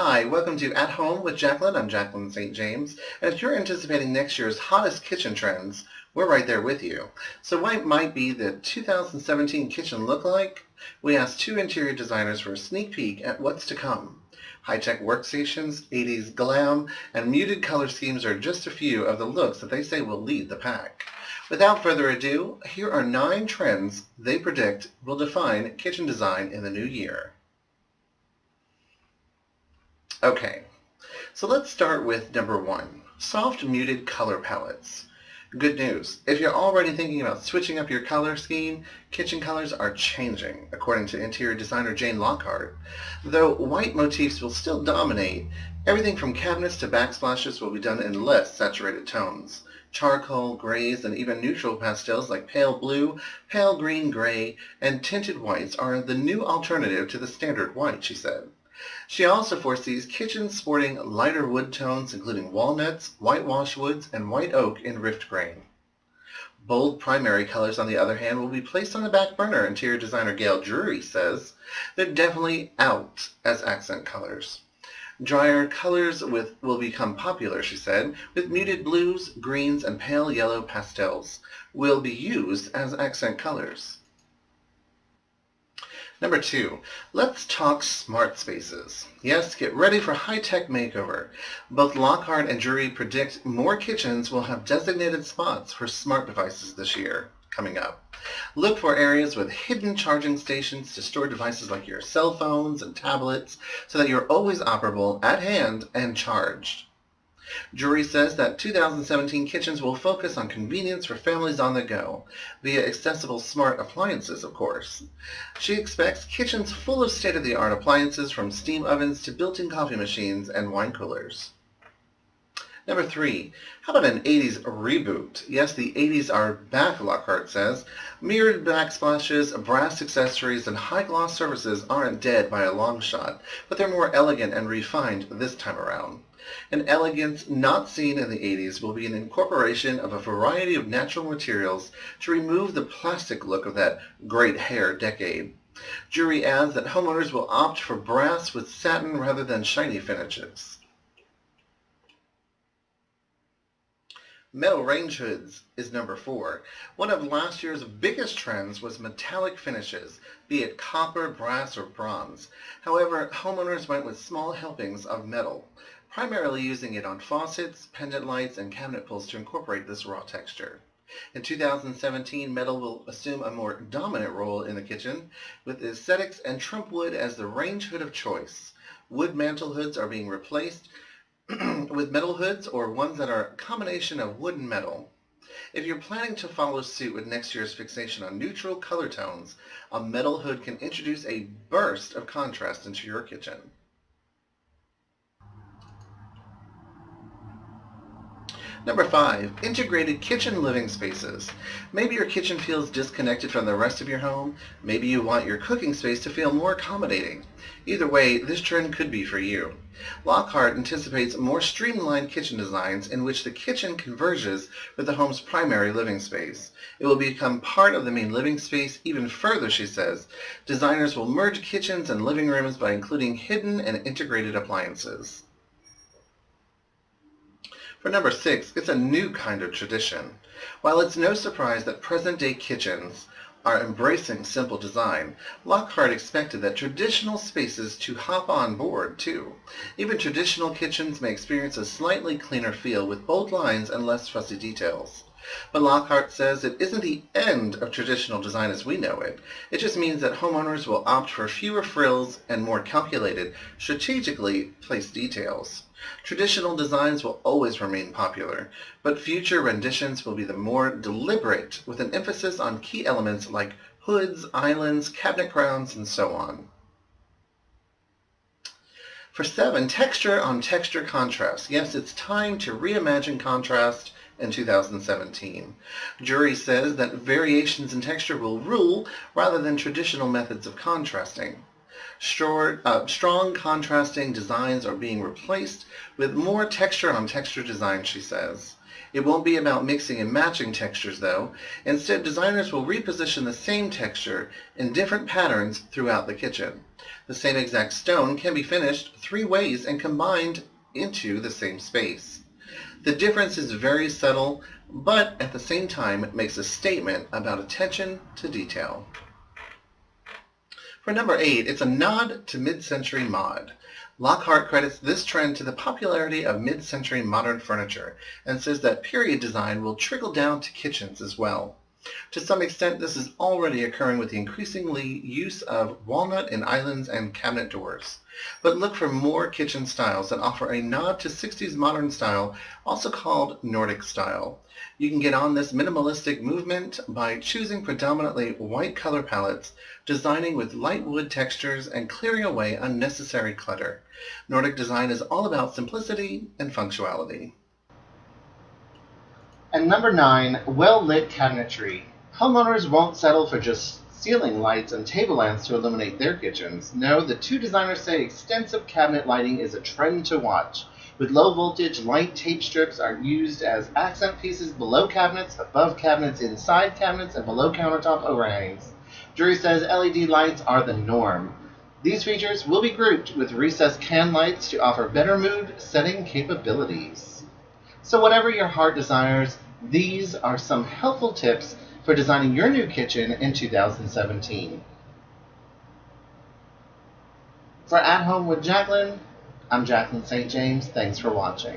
Hi, welcome to At Home with Jaclyn. I'm Jaclyn St. James, and if you're anticipating next year's hottest kitchen trends, we're right there with you. So what might be the 2017 kitchen look like? We asked two interior designers for a sneak peek at what's to come. High-tech workstations, 80s glam, and muted color schemes are just a few of the looks that they say will lead the pack. Without further ado, here are 9 trends they predict will define kitchen design in the new year. Okay, so let's start with number 1, soft muted color palettes. Good news, if you're already thinking about switching up your color scheme, kitchen colors are changing, according to interior designer Jane Lockhart. Though white motifs will still dominate, everything from cabinets to backsplashes will be done in less saturated tones. Charcoal, grays, and even neutral pastels like pale blue, pale green gray, and tinted whites are the new alternative to the standard white, she said. She also foresees kitchens sporting lighter wood tones including walnuts, whitewash woods, and white oak in rift grain. Bold primary colors, on the other hand, will be placed on the back burner, interior designer Gail Drury says. They're definitely out as accent colors. Drier colors will become popular, she said, with muted blues, greens, and pale yellow pastels will be used as accent colors. Number 2, let's talk smart spaces. Yes, get ready for high-tech makeover. Both Lockhart and Drury predict more kitchens will have designated spots for smart devices this year coming up. Look for areas with hidden charging stations to store devices like your cell phones and tablets so that you're always operable, at hand, and charged. Drury says that 2017 kitchens will focus on convenience for families on the go, via accessible smart appliances, of course. She expects kitchens full of state-of-the-art appliances from steam ovens to built-in coffee machines and wine coolers. Number 3, how about an 80s reboot? Yes, the 80s are back, Lockhart says. Mirrored backsplashes, brass accessories, and high-gloss surfaces aren't dead by a long shot, but they're more elegant and refined this time around. An elegance not seen in the 80s will be an incorporation of a variety of natural materials to remove the plastic look of that great hair decade. Drury adds that homeowners will opt for brass with satin rather than shiny finishes. Metal range hoods is number 4. One of last year's biggest trends was metallic finishes, be it copper, brass, or bronze. However, homeowners went with small helpings of metal, primarily using it on faucets, pendant lights, and cabinet pulls to incorporate this raw texture. In 2017, metal will assume a more dominant role in the kitchen, with aesthetics and Trump wood as the range hood of choice. Wood mantle hoods are being replaced with metal hoods or ones that are a combination of wood and metal. If you're planning to follow suit with next year's fixation on neutral color tones, a metal hood can introduce a burst of contrast into your kitchen. Number 5, integrated kitchen living spaces. Maybe your kitchen feels disconnected from the rest of your home. Maybe you want your cooking space to feel more accommodating. Either way, this trend could be for you. Lockhart anticipates more streamlined kitchen designs in which the kitchen converges with the home's primary living space. It will become part of the main living space even further, she says. Designers will merge kitchens and living rooms by including hidden and integrated appliances. For number 6, it's a new kind of tradition. While it's no surprise that present-day kitchens are embracing simple design, Lockhart expected that traditional spaces to hop on board, too. Even traditional kitchens may experience a slightly cleaner feel with bold lines and less fussy details. But Lockhart says it isn't the end of traditional design as we know it. It just means that homeowners will opt for fewer frills and more calculated, strategically placed details. Traditional designs will always remain popular, but future renditions will be the more deliberate, with an emphasis on key elements like hoods, islands, cabinet crowns, and so on. For 7, texture on texture contrast. Yes, it's time to reimagine contrast in 2017. Drury says that variations in texture will rule rather than traditional methods of contrasting. Strong contrasting designs are being replaced with more texture on texture design, she says. It won't be about mixing and matching textures, though. Instead, designers will reposition the same texture in different patterns throughout the kitchen. The same exact stone can be finished 3 ways and combined into the same space. The difference is very subtle, but at the same time it makes a statement about attention to detail. For number 8, it's a nod to mid-century mod. Lockhart credits this trend to the popularity of mid-century modern furniture and says that period design will trickle down to kitchens as well. To some extent, this is already occurring with the increasingly use of walnut in islands and cabinet doors. But look for more kitchen styles that offer a nod to 60s modern style, also called Nordic Style. You can get on this minimalistic movement by choosing predominantly white color palettes, designing with light wood textures, and clearing away unnecessary clutter. Nordic design is all about simplicity and functionality. And number 9, well-lit cabinetry. Homeowners won't settle for just ceiling lights and table lamps to illuminate their kitchens. No, the 2 designers say extensive cabinet lighting is a trend to watch. With low voltage, light tape strips are used as accent pieces below cabinets, above cabinets, inside cabinets, and below countertop overhangs. Jury says LED lights are the norm. These features will be grouped with recessed can lights to offer better mood setting capabilities. So whatever your heart desires, these are some helpful tips for designing your new kitchen in 2017. For At Home with Jaclyn, I'm Jaclyn St. James. Thanks for watching.